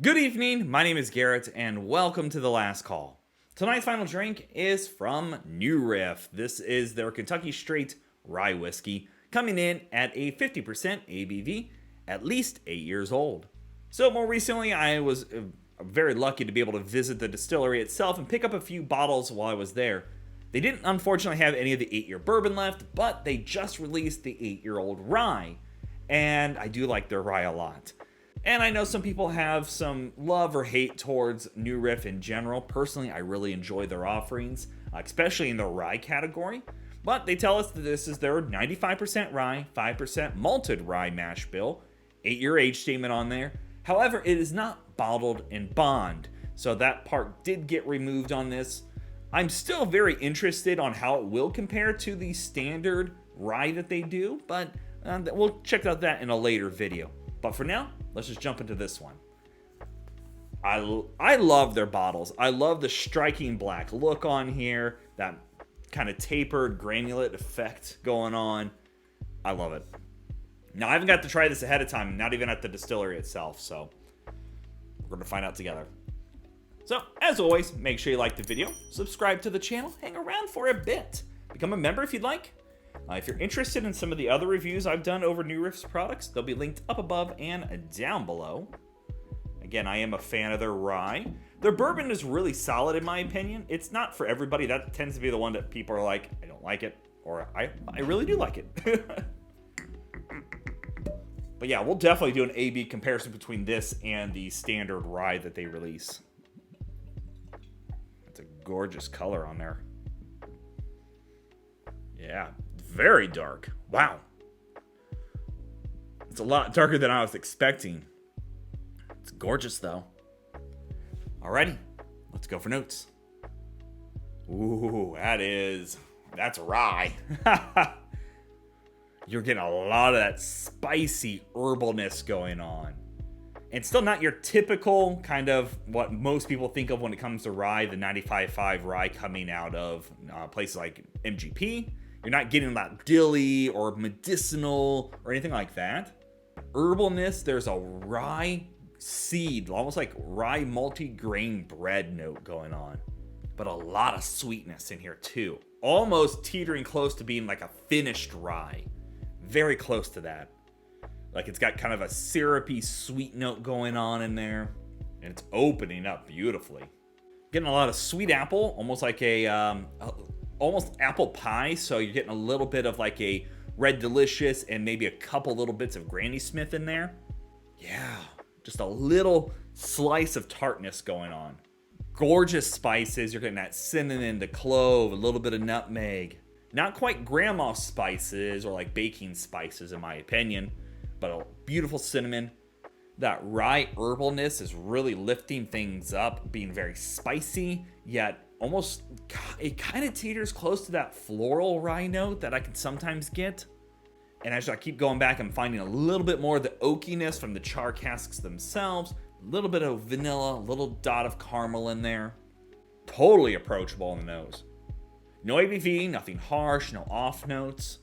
Good evening, my name is Garrett, and welcome to The Last Call. Tonight's final drink is from New Riff. This is their Kentucky Straight Rye Whiskey, coming in at a 50% ABV, at least 8 years old. So more recently, I was very lucky to be able to visit the distillery itself and pick up a few bottles while I was there. They didn't unfortunately have any of the 8-year bourbon left, but they just released the 8-year-old rye, and I do like their rye a lot. And I know some people have some love or hate towards New Riff in general. Personally, I really enjoy their offerings, especially in the rye category. But they tell us that this is their 95% rye, 5% malted rye mash bill, 8-year age statement on there. However, it is not bottled in bond, so that part did get removed on this. I'm still very interested on how it will compare to the standard rye that they do, but we'll check out that in a later video. But for now, let's just jump into this one. I love their bottles. I love the striking black look on here, that kind of tapered granulate effect going on. I love it. Now, I haven't got to try this ahead of time, not even at the distillery itself, so we're going to find out together. So, as always, make sure you like the video, subscribe to the channel, hang around for a bit. Become a member if you'd like. If you're interested in some of the other reviews I've done over New Riff's products, they'll be linked up above and down below. Again, I am a fan of their rye. Their bourbon is really solid in my opinion. It's not for everybody. That tends to be the one that people are like, I don't like it, or I really do like it. But yeah, we'll definitely do an A-B comparison between this and the standard rye that they release. It's a gorgeous color on there. Yeah, very dark. Wow. It's a lot darker than I was expecting. It's gorgeous, though. Alrighty, let's go for notes. Ooh, that's rye. You're getting a lot of that spicy herbalness going on. And still not your typical kind of what most people think of when it comes to rye, the 95.5 rye coming out of places like MGP. You're not getting that dilly or medicinal or anything like that. Herbalness, there's a rye seed, almost like rye multi-grain bread note going on. But a lot of sweetness in here too. Almost teetering close to being like a finished rye. Very close to that. Like it's got kind of a syrupy sweet note going on in there. And it's opening up beautifully. Getting a lot of sweet apple, almost like almost apple pie, so you're getting a little bit of like a Red Delicious and maybe a couple little bits of Granny Smith in there. Yeah, just a little slice of tartness going on. Gorgeous spices. You're getting that cinnamon, the clove, a little bit of nutmeg. Not quite grandma spices or like baking spices in my opinion, but a beautiful cinnamon. That rye herbalness is really lifting things up, being very spicy, yet almost, it kind of teeters close to that floral rye note that I can sometimes get. And as I keep going back, I'm finding a little bit more of the oakiness from the char casks themselves, a little bit of vanilla, a little dot of caramel in there. Totally approachable in the nose. No ABV, nothing harsh, no off notes.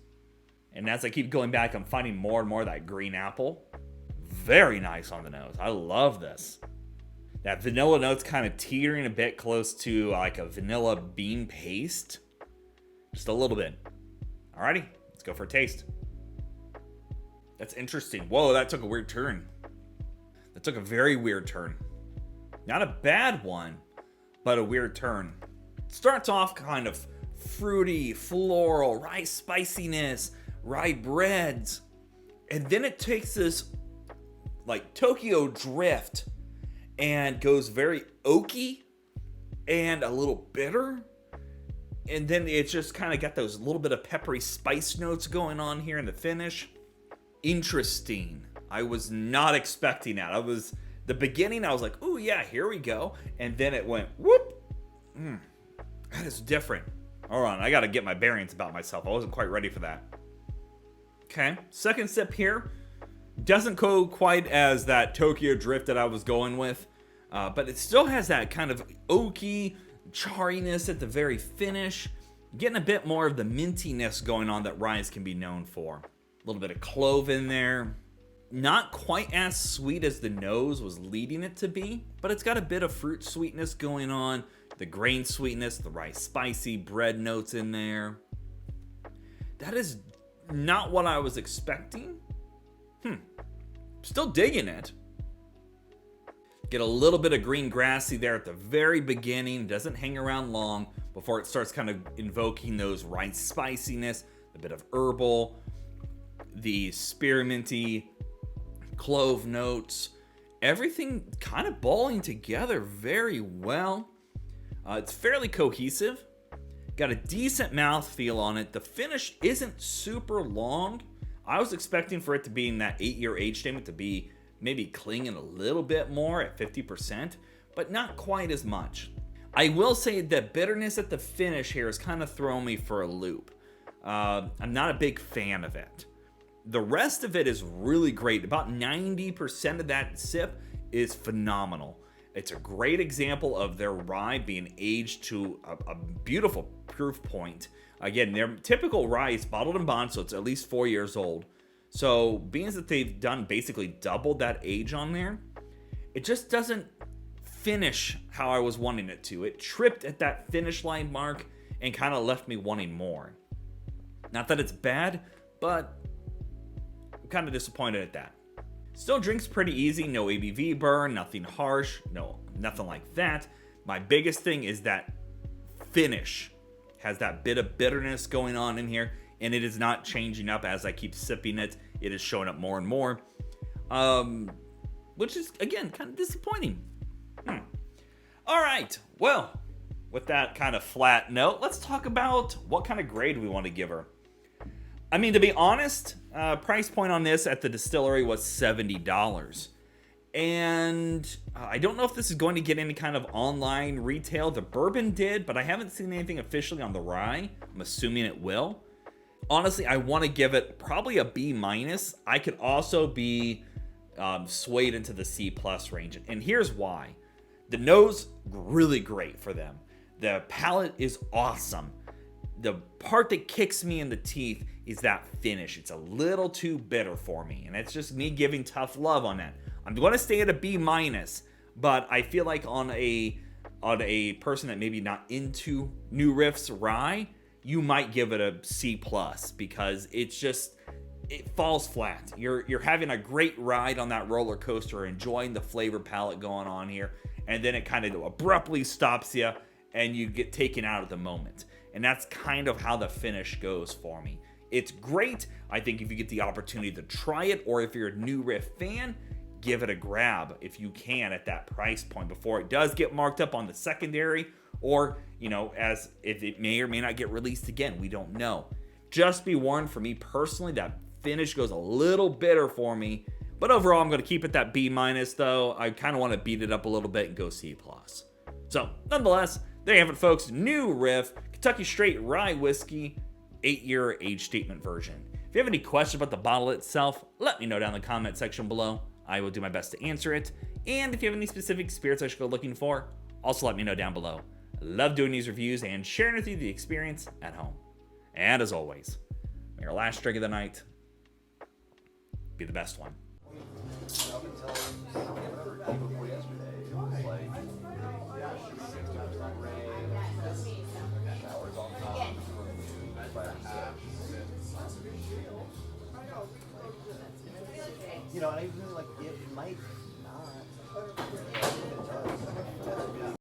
And as I keep going back, I'm finding more and more of that green apple. Very nice on the nose. I love this. That vanilla note's kind of teetering a bit close to like a vanilla bean paste. Just a little bit. Alrighty, let's go for a taste. That's interesting. Whoa, that took a weird turn. That took a very weird turn. Not a bad one, but a weird turn. It starts off kind of fruity, floral, rye spiciness, rye breads. And then it takes this like Tokyo Drift and goes very oaky and a little bitter. And then it's just kind of got those little bit of peppery spice notes going on here in the finish. Interesting. I was not expecting that. The beginning, I was like, oh yeah, here we go. And then it went, whoop. That is different. Hold on, I got to get my bearings about myself. I wasn't quite ready for that. Okay, second sip here. Doesn't go quite as that Tokyo Drift that I was going with, but it still has that kind of oaky charriness at the very finish. Getting a bit more of the mintiness going on that ryes can be known for. A little bit of clove in there. Not quite as sweet as the nose was leading it to be, but it's got a bit of fruit sweetness going on, the grain sweetness, the rice spicy bread notes in there. That is not what I was expecting. Still digging it. Get a little bit of green grassy there at the very beginning. Doesn't hang around long before it starts kind of invoking those rice spiciness, a bit of herbal, the spearminty, clove notes, everything kind of balling together very well. It's fairly cohesive. Got a decent mouthfeel on it. The finish isn't super long. I was expecting for it to be in that 8-year age statement to be maybe clinging a little bit more at 50%, but not quite as much. I will say that bitterness at the finish here has kind of thrown me for a loop. I'm not a big fan of it. The rest of it is really great. About 90% of that sip is phenomenal. It's a great example of their rye being aged to a beautiful proof point. Again, their typical rye is bottled and bond, so it's at least 4 years old. So being that they've done basically doubled that age on there, it just doesn't finish how I was wanting it to. It tripped at that finish line mark and kind of left me wanting more. Not that it's bad, but I'm kind of disappointed at that. Still drinks pretty easy, no ABV burn, nothing harsh, nothing like that. My biggest thing is that finish has that bit of bitterness going on in here, and it is not changing up as I keep sipping it. It is showing up more and more, which is, again, kind of disappointing. All right, well, with that kind of flat note, let's talk about what kind of grade we want to give her. I mean, to be honest, price point on this at the distillery was $70. And I don't know if this is going to get any kind of online retail. The bourbon did, but I haven't seen anything officially on the rye. I'm assuming it will. Honestly, I want to give it probably a B-. I could also be swayed into the C+ range. And here's why. The nose, really great for them. The palate is awesome. The part that kicks me in the teeth is that finish. It's a little too bitter for me, and it's just me giving tough love on that. I'm going to stay at a B-, but I feel like on a person that maybe not into New Riff's rye, you might give it a C+ because it falls flat. You're having a great ride on that roller coaster, enjoying the flavor palette going on here, and then it kind of abruptly stops you, and you get taken out at the moment. And that's kind of how the finish goes for me. It's great. I think if you get the opportunity to try it, or if you're a New Riff fan, give it a grab if you can at that price point before it does get marked up on the secondary, or, as if it may or may not get released again. We don't know. Just be warned, for me personally, that finish goes a little bitter for me. But overall, I'm going to keep it that B-, though. I kind of want to beat it up a little bit and go C+. So, nonetheless, there you have it, folks. New Riff, Kentucky Straight Rye Whiskey, 8-year age statement version. If you have any questions about the bottle itself, let me know down in the comment section below. I will do my best to answer it. And if you have any specific spirits I should go looking for, also let me know down below. I love doing these reviews and sharing with you the experience at home. And as always, may your last drink of the night be the best one. And I really like it might